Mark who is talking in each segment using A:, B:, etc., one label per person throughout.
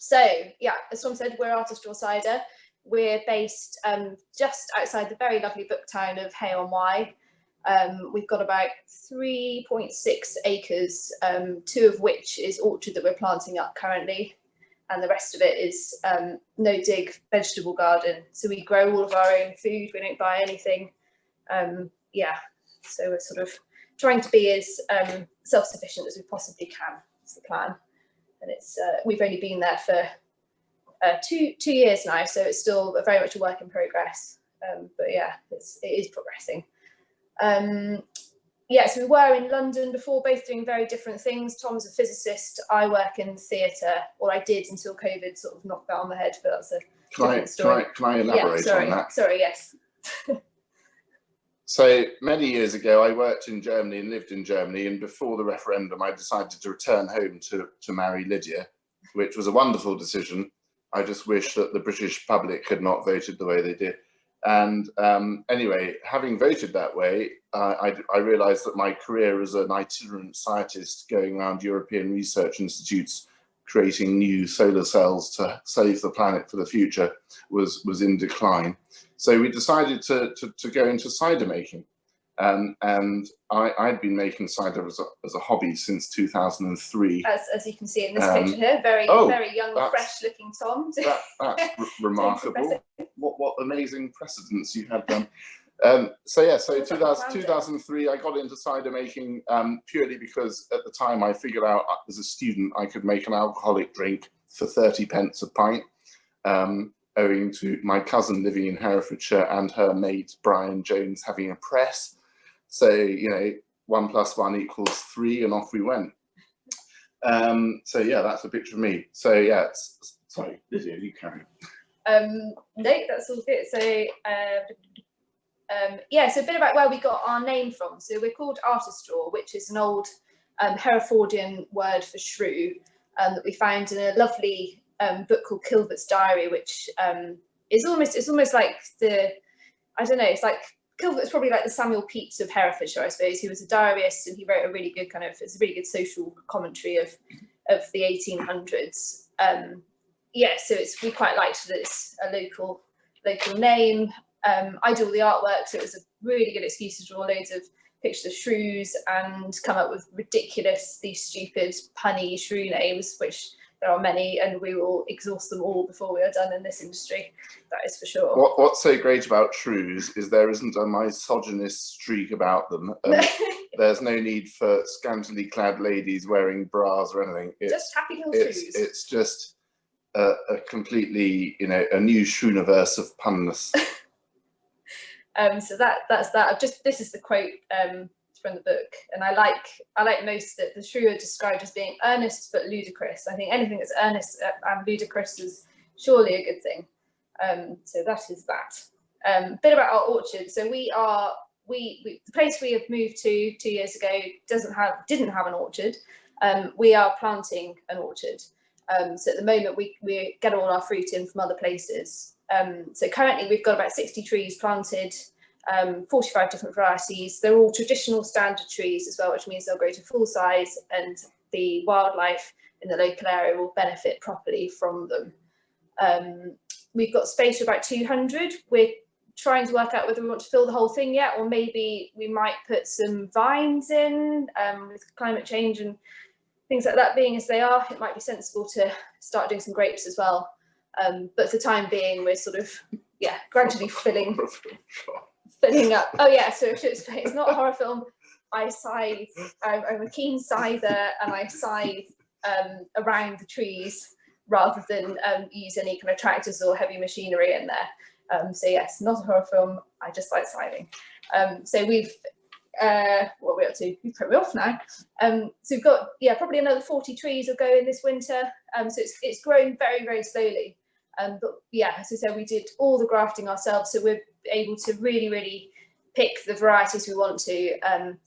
A: So yeah, as Tom said, we're Artistraw Cider. We're based just outside the very lovely book town of Hay on Wye. We've got about 3.6 acres, 2 of which is orchard that we're planting up currently, and the rest of it is no dig vegetable garden. So we grow all of our own food, we don't buy anything. Yeah, so we're sort of trying to be as self-sufficient as we possibly can. That's the plan. And it's we've only been there for two years now, so it's still very much a work in progress. But yeah, it is progressing. Yeah, so we were in London before, both doing very different things. Tom's a physicist, I work in theatre, or I did until COVID sort of knocked that on the head, but that's a different story.
B: Can I elaborate on that?
A: Sorry, yes.
B: So many years ago, I worked in Germany and lived in Germany, and before the referendum, I decided to return home to marry Lydia, which was a wonderful decision. I just wish that the British public had not voted the way they did. And anyway, having voted that way, I realized that my career as an itinerant scientist going around European research institutes, creating new solar cells to save the planet for the future, was in decline. So we decided to go into cider making. And I'd been making cider as a hobby since 2003.
A: As you can see in this picture here, very young, fresh looking Tom.
B: That's remarkable. What amazing precedents you have done. So 2003, I got into cider making purely because at the time I figured out as a student I could make an alcoholic drink for 30p a pint, owing to my cousin living in Herefordshire and her mate Brian Jones having a press. So, you know, 1 + 1 = 3, and off we went. So yeah, that's a picture of me. So yeah, sorry, Lydia, you carry on.
A: No, that's all good. So yeah, so a bit about where we got our name from. So we're called Artistraw, which is an old Herefordian word for shrew that we found in a lovely book called Kilvert's Diary, which is almost like I don't know, it's like Kilvert's probably like the Samuel Pepys of Herefordshire, I suppose. He was a diarist, and he wrote a really good it's a really good social commentary of the 1800s. Yeah, so we quite liked that it's a local name. I do all the artwork, so it was a really good excuse to draw loads of pictures of shrews and come up with ridiculously stupid, punny shrew names, which there are many, and we will exhaust them all before we are done in this industry. That is for sure.
B: What's so great about shrews is there isn't a misogynist streak about them. There's no need for scantily clad ladies wearing bras or anything.
A: Just happy little shrews.
B: It's just a completely, you know, a new shrew-universe of punness.
A: So that's that. This is the quote from the book, and I like most that the shrew are described as being earnest but ludicrous. I think anything that's earnest and ludicrous is surely a good thing. So that is that. Bit about our orchard. So the place we have moved to 2 years ago didn't have an orchard. We are planting an orchard. So at the moment we get all our fruit in from other places. So currently we've got about 60 trees planted, 45 different varieties. They're all traditional standard trees as well, which means they'll grow to full size, and the wildlife in the local area will benefit properly from them. We've got space for about 200. We're trying to work out whether we want to fill the whole thing yet, or maybe we might put some vines in. With climate change and things like that being as they are, it might be sensible to start doing some grapes as well. But for the time being, we're sort of, yeah, gradually filling up. Oh yeah, so it's not a horror film. I'm a keen scyther, and I scythe around the trees rather than use any kind of tractors or heavy machinery in there. So yes, not a horror film. I just like scything. So we've what are we up to? We've put me off now. So we've got probably another 40 trees will go in this winter. So it's growing very, very slowly. But yeah, as I said, we did all the grafting ourselves, so we're able to really, really pick the varieties we want to. And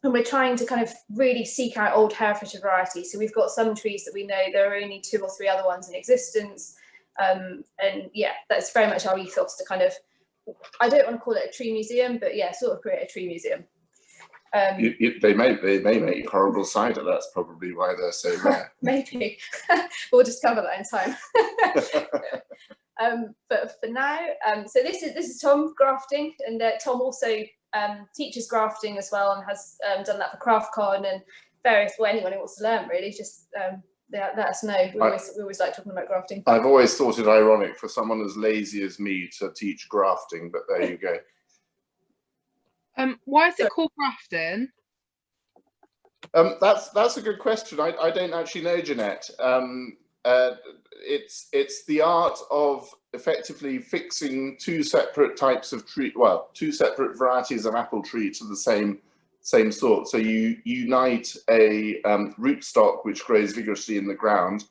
A: we're trying to kind of really seek out old Herefordshire varieties. So we've got some trees that we know there are only 2 or 3 other ones in existence. And yeah, that's very much our ethos to kind of, I don't want to call it a tree museum, but yeah, sort of create a tree museum.
B: They may make horrible cider. That's probably why they're so rare.
A: Maybe. We'll discover that in time. But for now, so this is Tom grafting, and Tom also teaches grafting as well, and has done that for CraftCon and various, well, anyone who wants to learn really, just let us know. We always like talking about grafting.
B: I've always thought it ironic for someone as lazy as me to teach grafting, but there you go.
C: Why is it called grafting?
B: That's a good question. I don't actually know, Jeanette. It's the art of effectively fixing two separate types of tree, well, two separate varieties of apple tree to the same sort. So you unite a rootstock which grows vigorously in the ground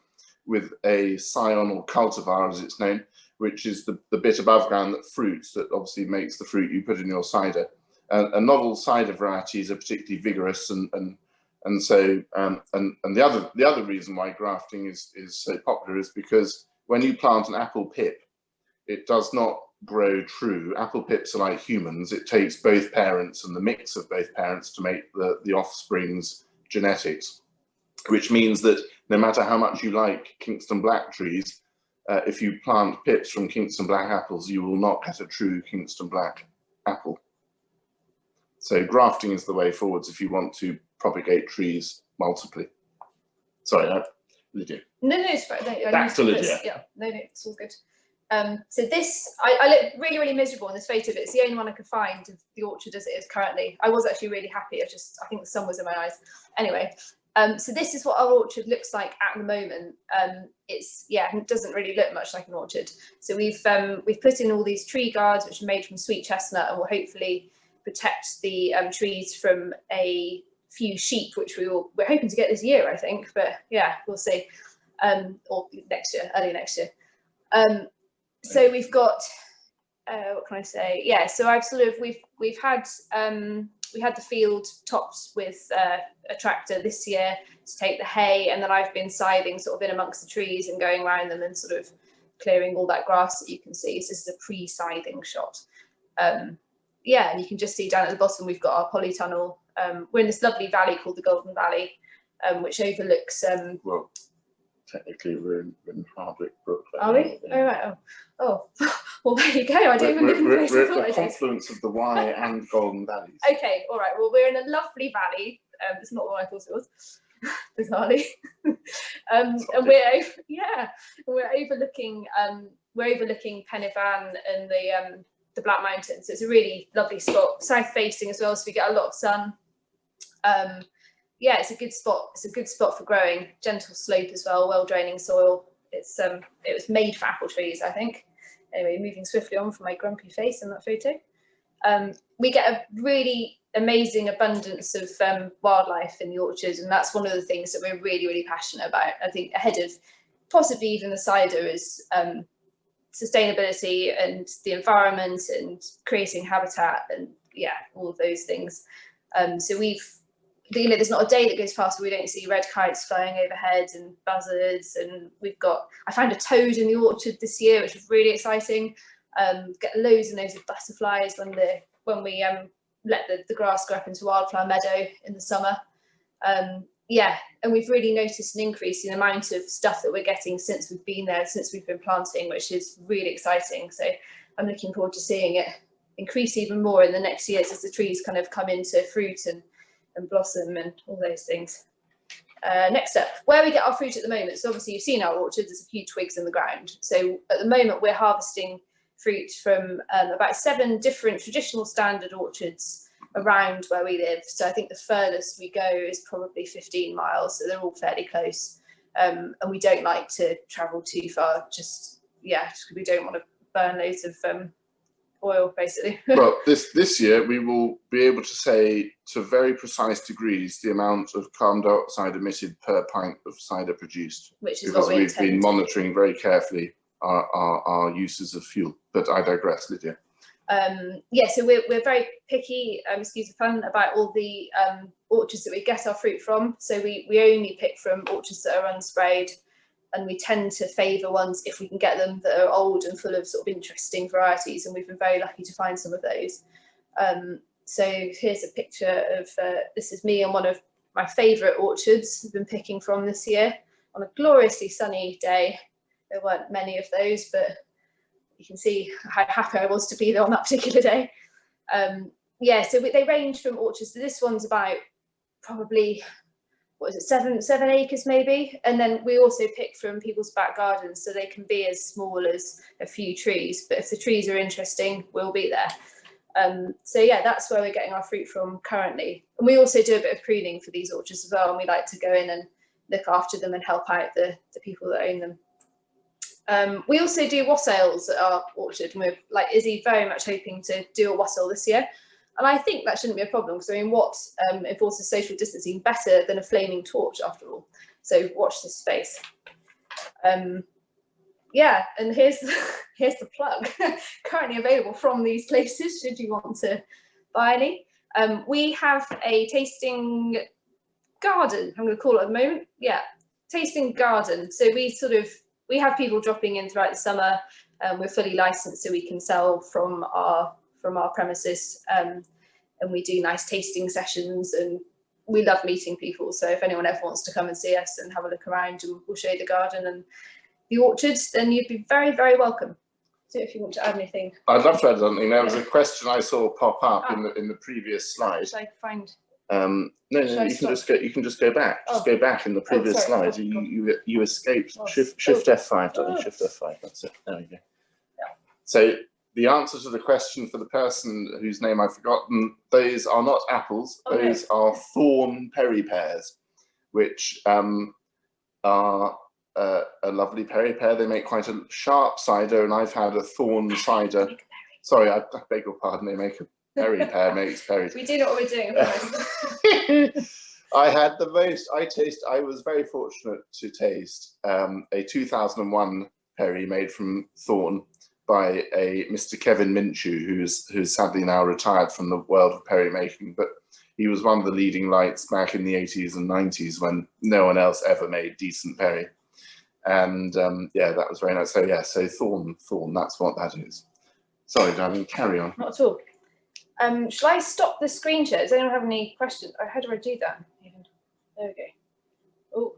B: with a scion or cultivar, as it's known, which is the bit above ground that fruits, that obviously makes the fruit you put in your cider. And novel cider varieties are particularly vigorous, and so the other reason why grafting is so popular is because when you plant an apple pip, it does not grow true. Apple pips are like humans. It takes both parents and the mix of both parents to make the offspring's genetics, which means that no matter how much you like Kingston Black trees, if you plant pips from Kingston Black apples, you will not get a true Kingston Black apple. So grafting is the way forwards if you want to propagate trees multiply. Sorry, Lydia.
A: No, it's fine. No,
B: back to Lydia.
A: Yeah, no, it's all good. So this, I look really, really miserable in this photo, but it's the only one I could find of the orchard as it is currently. I was actually really happy. I think the sun was in my eyes. Anyway, so this is what our orchard looks like at the moment. It doesn't really look much like an orchard. So we've put in all these tree guards, which are made from sweet chestnut, and will hopefully protect the trees from a few sheep, which we're hoping to get this year, I think. But yeah, we'll see. Or next year, early next year. So we've got, what can I say? Yeah, so we've had we had the field topped with a tractor this year to take the hay, and then I've been scything sort of in amongst the trees and going around them and sort of clearing all that grass that you can see. So this is a pre-scything shot. Yeah, and you can just see down at the bottom we've got our polytunnel. We're in this lovely valley called the Golden Valley, which overlooks.
B: Well, technically we're in Hardwick Brook.
A: Are we? Oh right. Oh. Well, there you go. I don't even live in the place I thought I did.
B: The confluence of the Wye and Golden Valleys.
A: Okay. All right. Well, we're in a lovely valley. It's not what I thought it was. Bizarrely. And we're overlooking Pen y Fan and the Black Mountains. So it's a really lovely spot, south facing as well, so we get a lot of sun. Yeah, it's a good spot. It's a good spot for growing. Gentle slope as well, well draining soil. It was made for apple trees, I think. Anyway, moving swiftly on from my grumpy face in that photo. We get a really amazing abundance of wildlife in the orchard, and that's one of the things that we're really, really passionate about. I think ahead of possibly even the cider is sustainability and the environment and creating habitat and yeah, all of those things. So there's not a day that goes past where we don't see red kites flying overhead and buzzards, and I found a toad in the orchard this year, which was really exciting. Get loads and loads of butterflies when we let the grass grow up into wildflower meadow in the summer. Yeah, and we've really noticed an increase in the amount of stuff that we're getting since we've been there, since we've been planting, which is really exciting. So I'm looking forward to seeing it increase even more in the next years as the trees kind of come into fruit and blossom and all those things. Next up, where we get our fruit at the moment. So obviously you've seen our orchard, there's a few twigs in the ground. So at the moment we're harvesting fruit from about 7 different traditional standard orchards around where we live. So I think the furthest we go is probably 15 miles, so they're all fairly close. And we don't like to travel too far, just because we don't want to burn loads of oil, basically.
B: Well, this year we will be able to say to very precise degrees the amount of carbon dioxide emitted per pint of cider produced,
A: which is
B: because
A: what
B: we've been monitoring very carefully our uses of fuel. But I digress, Lydia.
A: So we're very picky, excuse the pun, about all the orchards that we get our fruit from. So we only pick from orchards that are unsprayed, and we tend to favour ones, if we can get them, that are old and full of sort of interesting varieties, and we've been very lucky to find some of those. So here's a picture of, this is me on one of my favourite orchards I've been picking from this year on a gloriously sunny day. There weren't many of those, but you can see how happy I was to be there on that particular day. Yeah, so they range from orchards. So this one's about probably, what is it, seven acres maybe. And then we also pick from people's back gardens, so they can be as small as a few trees. But if the trees are interesting, we'll be there. So yeah, that's where we're getting our fruit from currently. And we also do a bit of pruning for these orchards as well. And we like to go in and look after them and help out the people that own them. We also do wassails at our orchard, and we're, like Izzy, very much hoping to do a wassail this year. And I think that shouldn't be a problem, because I mean, what enforces social distancing better than a flaming torch, after all? So watch this space. Yeah, and here's the plug. Currently available from these places, should you want to buy any. We have a tasting garden, I'm going to call it at the moment. Yeah, tasting garden. So we have people dropping in throughout the summer. We're fully licensed, so we can sell from our premises, and we do nice tasting sessions, and we love meeting people. So if anyone ever wants to come and see us and have a look around, and we'll show you the garden and the orchards, then you'd be very, very welcome. So if you want to add anything.
B: I'd love to add something. There was a question I saw pop up in the previous slide.
A: Should I find?
B: No, you can just go back. Just go back in the previous slide. You escaped. Shift F5, darling. Shift F5. That's it. There we go.
A: Yeah.
B: So the answer to the question for the person whose name I've forgotten, those are not apples.
A: Okay.
B: Those are thorn perry pears, which are a lovely perry pear. They make quite a sharp cider, and I've had a thorn cider. Sorry, I beg your pardon. They make a perry pear makes perry.
A: We do know what we're doing.
B: I was very fortunate to taste a 2001 perry made from thorn by a Mr. Kevin Minshew, who's sadly now retired from the world of perry making, but he was one of the leading lights back in the 80s and 90s when no one else ever made decent perry. And yeah, that was very nice. So yeah, so thorn, that's what that is. Sorry, darling, carry on.
A: Not at all. Shall I stop the screen share? Does anyone have any questions? How do I do that? There we go. Oh.